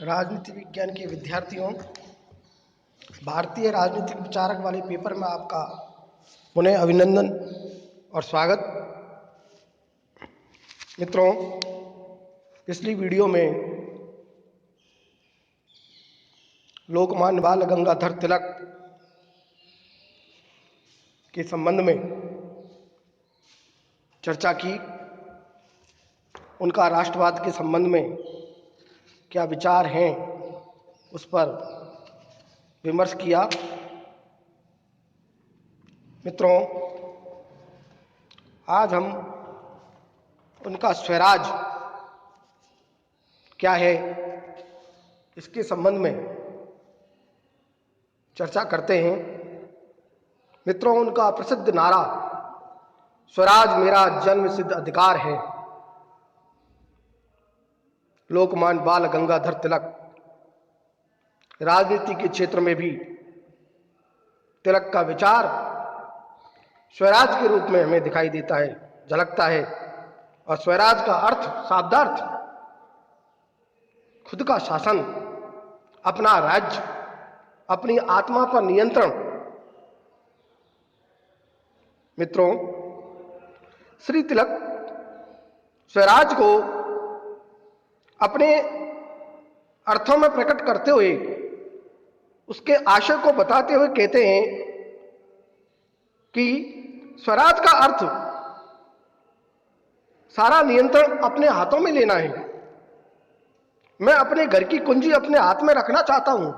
राजनीति विज्ञान के विद्यार्थियों, भारतीय राजनीतिक विचारक वाले पेपर में आपका पुनः अभिनंदन और स्वागत। मित्रों, पिछली वीडियो में लोकमान्य बाल गंगाधर तिलक के संबंध में चर्चा की। उनका राष्ट्रवाद के संबंध में क्या विचार हैं उस पर विमर्श किया। मित्रों, आज हम उनका स्वराज क्या है इसके संबंध में चर्चा करते हैं। मित्रों, उनका प्रसिद्ध नारा स्वराज मेरा जन्म सिद्ध अधिकार है, लोकमान्य बाल गंगाधर तिलक राजनीति के क्षेत्र में भी तिलक का विचार स्वराज के रूप में हमें दिखाई देता है, झलकता है। और स्वराज का अर्थ, शाब्दार्थ, खुद का शासन, अपना राज्य, अपनी आत्मा पर नियंत्रण। मित्रों, श्री तिलक स्वराज को अपने अर्थों में प्रकट करते हुए, उसके आशय को बताते हुए कहते हैं कि स्वराज का अर्थ सारा नियंत्रण अपने हाथों में लेना है। मैं अपने घर की कुंजी अपने हाथ में रखना चाहता हूं,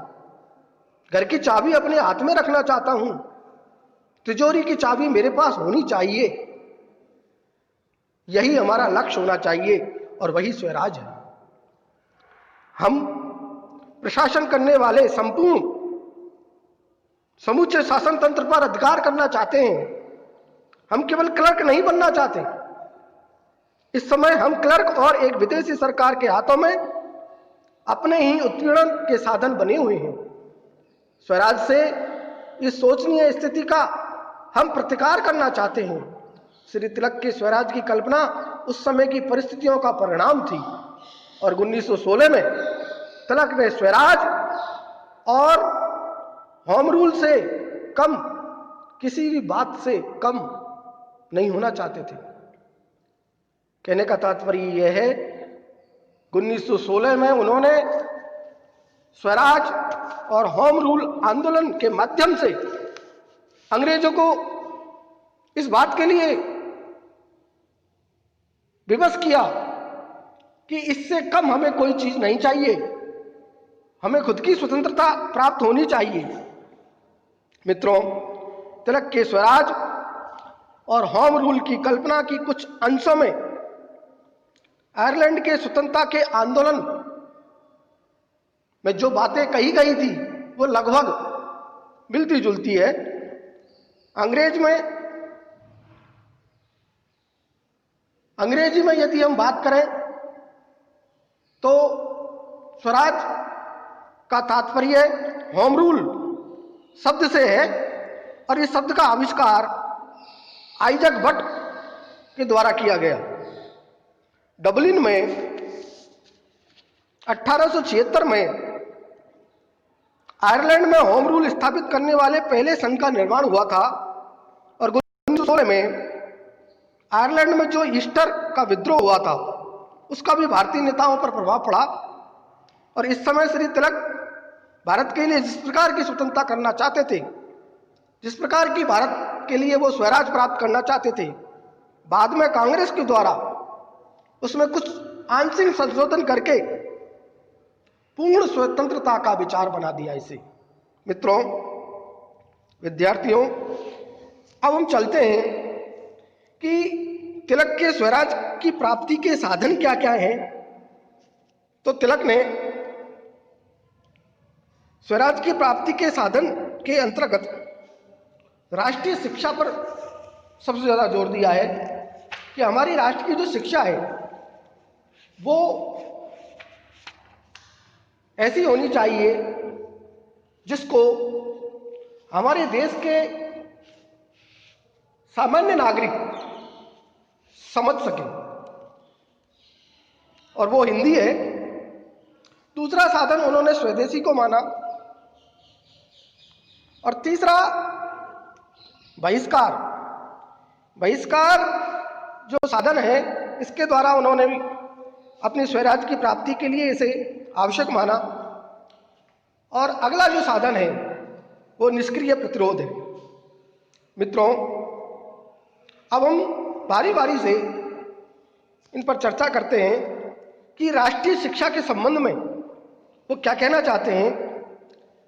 घर की चाबी अपने हाथ में रखना चाहता हूं, तिजोरी की चाबी मेरे पास होनी चाहिए। यही हमारा लक्ष्य होना चाहिए और वही स्वराज है। हम प्रशासन करने वाले संपूर्ण समूचे शासन तंत्र पर अधिकार करना चाहते हैं। हम केवल क्लर्क नहीं बनना चाहते। इस समय हम क्लर्क और एक विदेशी सरकार के हाथों में अपने ही उत्पीड़न के साधन बने हुए हैं। स्वराज से इस शोचनीय स्थिति का हम प्रतिकार करना चाहते हैं। श्री तिलक के स्वराज की कल्पना उस समय की परिस्थितियों का परिणाम थी और 1916 में तिलक ने स्वराज और होम रूल से कम, किसी भी बात से कम नहीं होना चाहते थे। कहने का तात्पर्य यह है, 1916 में उन्होंने स्वराज और होम रूल आंदोलन के माध्यम से अंग्रेजों को इस बात के लिए विवश किया कि इससे कम हमें कोई चीज नहीं चाहिए, हमें खुद की स्वतंत्रता प्राप्त होनी चाहिए। मित्रों, तिलक के स्वराज और होम रूल की कल्पना की कुछ अंशों में आयरलैंड के स्वतंत्रता के आंदोलन में जो बातें कही गई थी वो लगभग मिलती जुलती है। अंग्रेजी में यदि हम बात करें तो स्वराज का तात्पर्य होम रूल शब्द से है और इस शब्द का आविष्कार आइजक बट के द्वारा किया गया। डबलिन में 1876 में आयरलैंड में होम रूल स्थापित करने वाले पहले संघ का निर्माण हुआ था और 1916 में आयरलैंड में जो ईस्टर का विद्रोह हुआ था उसका भी भारतीय नेताओं पर प्रभाव पड़ा। और इस समय श्री तिलक भारत के लिए जिस प्रकार की स्वतंत्रता करना चाहते थे, जिस प्रकार की भारत के लिए वो स्वराज प्राप्त करना चाहते थे, बाद में कांग्रेस के द्वारा उसमें कुछ आंशिक संशोधन करके पूर्ण स्वतंत्रता का विचार बना दिया इसे। मित्रों, विद्यार्थियों, अब हम चलते हैं कि तिलक के स्वराज की प्राप्ति के साधन क्या क्या हैं। तो तिलक ने स्वराज की प्राप्ति के साधन के अंतर्गत राष्ट्रीय शिक्षा पर सबसे ज्यादा जोर दिया है कि हमारी राष्ट्र की जो शिक्षा है वो ऐसी होनी चाहिए जिसको हमारे देश के सामान्य नागरिक समझ सके, और वो हिंदी है। दूसरा साधन उन्होंने स्वदेशी को माना, और तीसरा बहिष्कार। बहिष्कार जो साधन है, इसके द्वारा उन्होंने भी अपनी स्वराज की प्राप्ति के लिए इसे आवश्यक माना। और अगला जो साधन है वो निष्क्रिय प्रतिरोध है। मित्रों, अब हम बारी बारी से इन पर चर्चा करते हैं कि राष्ट्रीय शिक्षा के संबंध में वो क्या कहना चाहते हैं।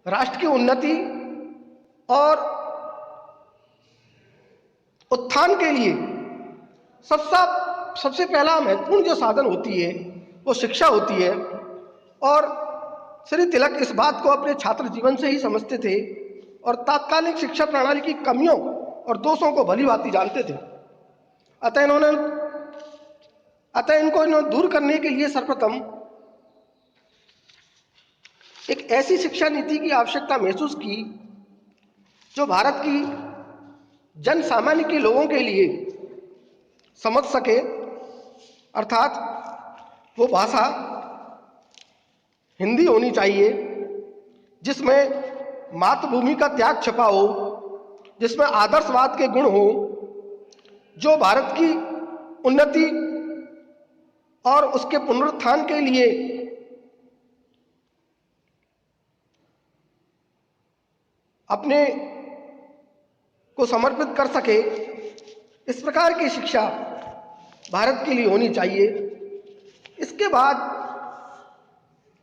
राष्ट्र की उन्नति और उत्थान के लिए सबसे पहला महत्वपूर्ण जो साधन होती है वो शिक्षा होती है। और श्री तिलक इस बात को अपने छात्र जीवन से ही समझते थे और तात्कालिक शिक्षा प्रणाली की कमियों और दोषों को भली भांति जानते थे। अतः इनको दूर करने के लिए सर्वप्रथम एक ऐसी शिक्षा नीति की आवश्यकता महसूस की जो भारत की जन सामान्य के लोगों के लिए समझ सके। अर्थात वो भाषा हिंदी होनी चाहिए जिसमें मातृभूमि का त्याग छपा हो, जिसमें आदर्शवाद के गुण हो, जो भारत की उन्नति और उसके पुनरुत्थान के लिए अपने को समर्पित कर सके। इस प्रकार की शिक्षा भारत के लिए होनी चाहिए। इसके बाद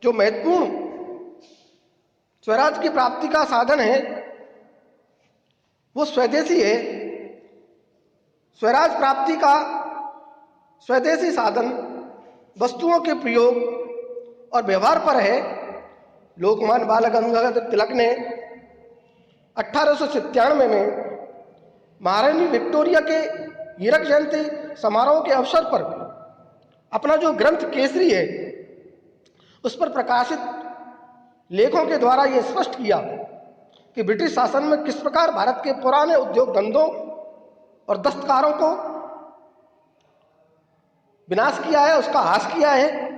जो महत्वपूर्ण स्वराज की प्राप्ति का साधन है वो स्वदेशी है। स्वराज प्राप्ति का स्वदेशी साधन वस्तुओं के प्रयोग और व्यवहार पर है। लोकमान्य बाल गंगाधर तिलक ने 1897 में महारानी विक्टोरिया के हीरक जयंती समारोह के अवसर पर अपना जो ग्रंथ केसरी है उस पर प्रकाशित लेखों के द्वारा यह स्पष्ट किया कि ब्रिटिश शासन में किस प्रकार भारत के पुराने उद्योग धंधों और दस्तकारों को विनाश किया है, उसका ह्रास किया है।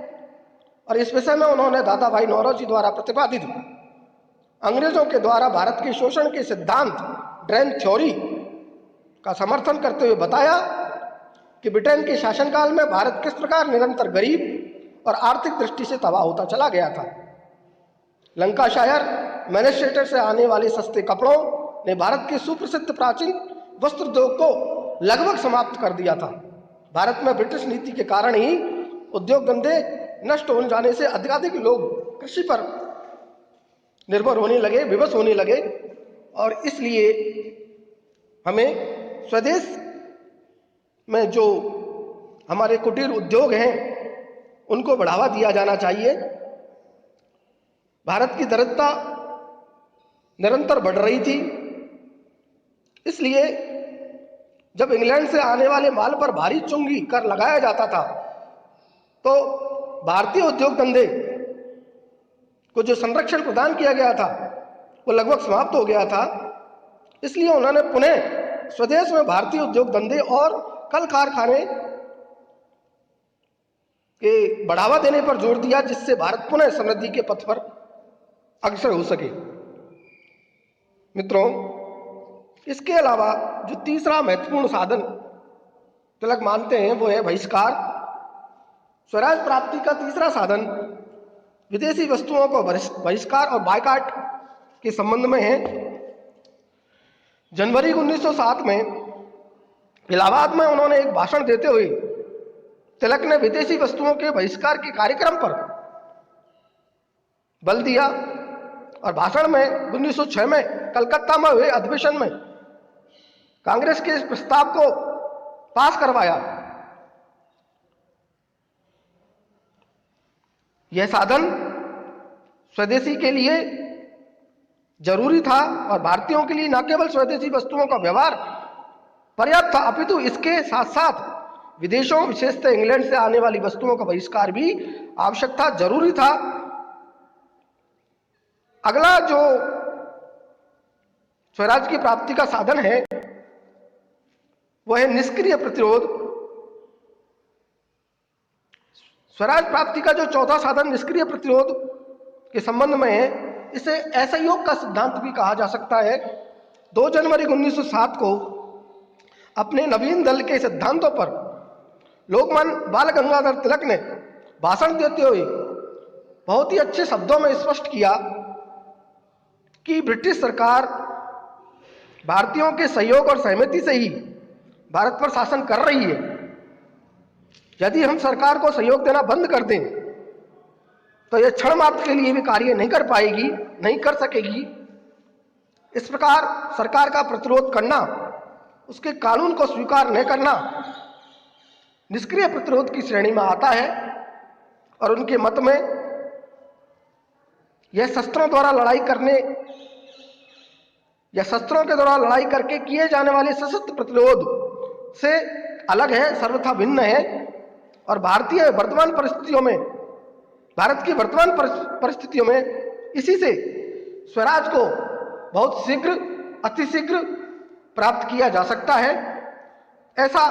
और इस विषय में उन्होंने दादा भाई नौरोजी द्वारा प्रतिपादित अंग्रेजों के द्वारा भारत के शोषण के सिद्धांत ड्रेन थ्योरी का समर्थन करते हुए बताया कि ब्रिटेन के शासनकाल में भारत किस प्रकार निरंतर गरीब और आर्थिक दृष्टि से तबाह होता चला गया था। लंकाशायर मैनेस्ट्रेटर से आने वाले सस्ते कपड़ों ने भारत के सुप्रसिद्ध प्राचीन वस्त्र उद्योग को लगभग समाप्त कर दिया था। भारत में ब्रिटिश नीति के कारण ही उद्योग धंधे नष्ट हो जाने से अधिकाधिक लोग कृषि पर निर्भर होने लगे, विवश होने लगे। और इसलिए हमें स्वदेश में जो हमारे कुटीर उद्योग हैं उनको बढ़ावा दिया जाना चाहिए। भारत की दरिद्रता निरंतर बढ़ रही थी, इसलिए जब इंग्लैंड से आने वाले माल पर भारी चुंगी कर लगाया जाता था तो भारतीय उद्योग धंधे को जो संरक्षण प्रदान किया गया था वो लगभग समाप्त हो गया था। इसलिए उन्होंने पुनः स्वदेश में भारतीय उद्योग धंधे और कल कारखाने के बढ़ावा देने पर जोर दिया, जिससे भारत पुनः समृद्धि के पथ पर अग्रसर हो सके। मित्रों, इसके अलावा जो तीसरा महत्वपूर्ण साधन तिलक मानते हैं वो है बहिष्कार। स्वराज प्राप्ति का तीसरा साधन विदेशी वस्तुओं को बहिष्कार और बायकॉट के संबंध में है। जनवरी 1907 में इलाहाबाद में उन्होंने एक भाषण देते हुए तिलक ने विदेशी वस्तुओं के बहिष्कार के कार्यक्रम पर बल दिया और भाषण में 1906 में कलकत्ता में हुए अधिवेशन में कांग्रेस के इस प्रस्ताव को पास करवाया। यह साधन स्वदेशी के लिए जरूरी था और भारतीयों के लिए न केवल स्वदेशी वस्तुओं का व्यवहार पर्याप्त था, अपितु इसके साथ साथ विदेशों, विशेषतः इंग्लैंड से आने वाली वस्तुओं का बहिष्कार भी आवश्यक था, जरूरी था। अगला जो स्वराज की प्राप्ति का साधन है वह है निष्क्रिय प्रतिरोध। स्वराज प्राप्ति का जो चौथा साधन निष्क्रिय प्रतिरोध के संबंध में है, इसे असहयोग का सिद्धांत भी कहा जा सकता है। 2 जनवरी 1907 को अपने नवीन दल के सिद्धांतों पर लोकमान्य बाल गंगाधर तिलक ने भाषण देते हुए बहुत ही अच्छे शब्दों में स्पष्ट किया कि ब्रिटिश सरकार भारतीयों के सहयोग और सहमति से ही भारत पर शासन कर रही है। यदि हम सरकार को सहयोग देना बंद कर दें तो यह क्षण मात्र के लिए भी कार्य नहीं कर पाएगी, नहीं कर सकेगी। इस प्रकार सरकार का प्रतिरोध करना, उसके कानून को स्वीकार न करना निष्क्रिय प्रतिरोध की श्रेणी में आता है। और उनके मत में यह शस्त्रों द्वारा लड़ाई करने या शस्त्रों के द्वारा लड़ाई करके किए जाने वाले सशस्त्र प्रतिरोध से अलग है, सर्वथा भिन्न है। और भारत की वर्तमान परिस्थितियों में इसी से स्वराज को बहुत शीघ्र, अतिशीघ्र प्राप्त किया जा सकता है, ऐसा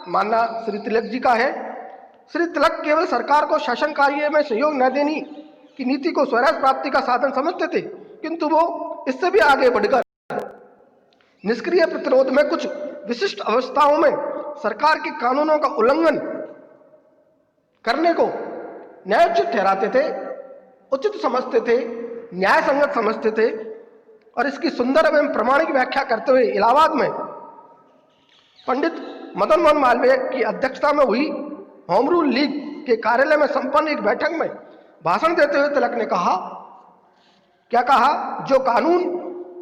मानना श्री तिलक जी का है। श्री तिलक केवल सरकार को शासन कार्य में सहयोग न देने की नीति को स्वराज प्राप्ति का साधन समझते थे, किंतु वो इससे भी आगे बढ़कर निष्क्रिय प्रतिरोध में कुछ विशिष्ट अवस्थाओं में सरकार के कानूनों का उल्लंघन करने को न्यायोचित ठहराते थे, उचित समझते थे, न्याय संगत समझते थे। और इसकी सुंदर एवं प्रमाणिक व्याख्या करते हुए इलाहाबाद में पंडित मदन मोहन मालवीय की अध्यक्षता में हुई होम रूल लीग के कार्यालय में संपन्न एक बैठक में भाषण देते हुए तिलक ने कहा, क्या कहा, जो कानून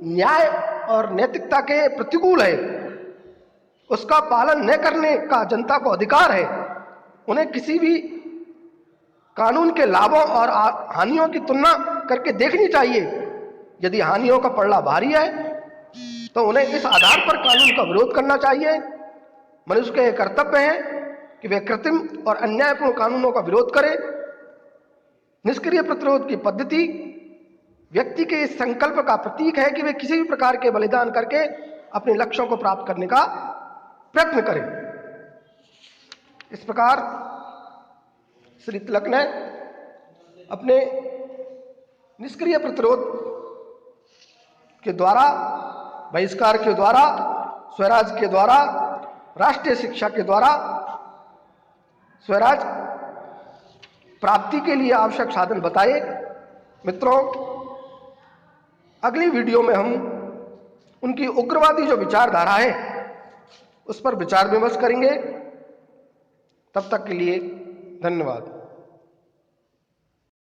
न्याय और नैतिकता के प्रतिकूल है उसका पालन न करने का जनता को अधिकार है। उन्हें किसी भी कानून के लाभों और हानियों की तुलना करके देखनी चाहिए। यदि हानियों का पल्ला भारी है तो उन्हें इस आधार पर कानून का विरोध करना चाहिए। मनुष्य का यह कर्तव्य है कि वे कृत्रिम और अन्यायपूर्ण कानूनों का विरोध करें। निष्क्रिय प्रतिरोध की पद्धति व्यक्ति के इस संकल्प का प्रतीक है कि वे किसी भी प्रकार के बलिदान करके अपने लक्ष्यों को प्राप्त करने का प्रयत्न करें। इस प्रकार श्री तिलक ने अपने निष्क्रिय प्रतिरोध के द्वारा, बहिष्कार के द्वारा, स्वराज के द्वारा, राष्ट्रीय शिक्षा के द्वारा स्वराज प्राप्ति के लिए आवश्यक साधन बताए। मित्रों, अगली वीडियो में हम उनकी उग्रवादी जो विचारधारा है उस पर विचार विमर्श करेंगे। तब तक के लिए धन्यवाद।